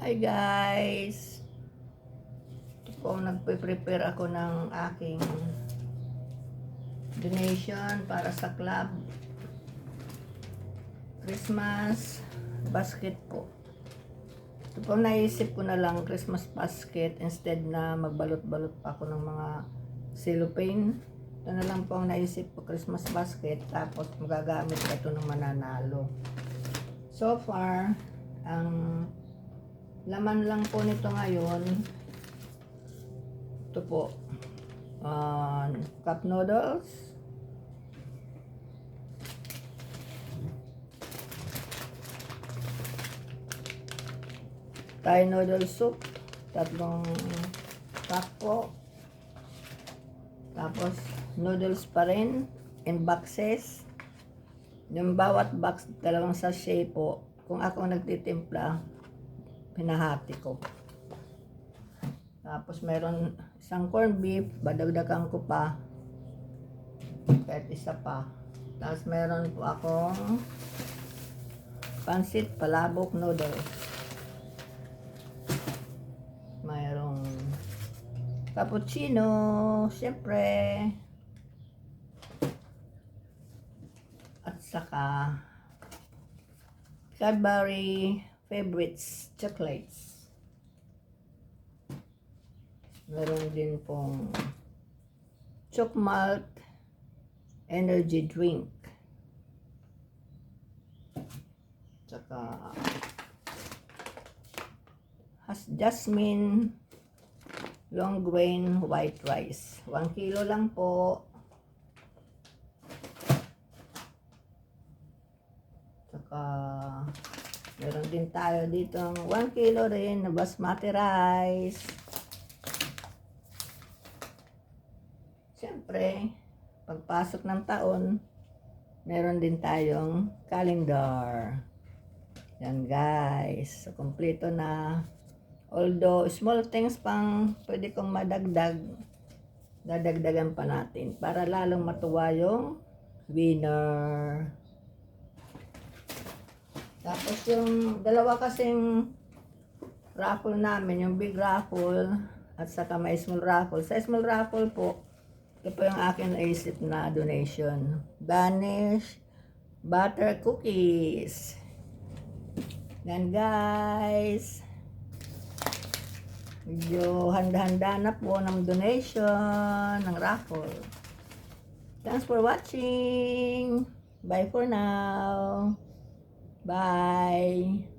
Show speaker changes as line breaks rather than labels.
Hi guys! Ito po, nagpe-prepare ako ng aking donation para sa club. Christmas basket po. Ito po, naisip ko na lang Christmas basket instead na magbalot-balot pa ako ng mga cellophane. Ito na lang po ang naisip ko, Christmas basket. Tapos magagamit ko ito ng mananalo. So far, ang laman lang po nito ngayon, ito po, cup noodles, Thai noodle soup, 3 cup po, tapos noodles pa rin in boxes. Yung bawat box, 2 sachet po. Kung ako nagtitimpla, pinahati ko. Tapos meron isang corned beef, badagdagan ko pa kahit isa pa. Tapos meron po akong pansit palabok noodles. Mayroong cappuccino, syempre, at saka Cadbury favorites chocolates. Meron din pong Chocmalt energy drink. Tsaka jasmine long grain white rice. 1 kilo lang po. Tsaka meron din tayo dito 1 kilo rin na basmati rice. Siyempre, pagpasok ng taon, meron din tayong calendar. Yan guys, so kompleto na. Although small things pang pwede kong madagdag, dadagdagan pa natin para lalong matuwa yung winner. Tapos yung dalawa kasing raffle namin, yung big raffle at saka may small raffle. Sa small raffle po, ito po yung akin naisip na donation. Danish butter cookies. Yan guys. Medyo handa-handa na po ng donation, ng raffle. Thanks for watching. Bye for now. Bye.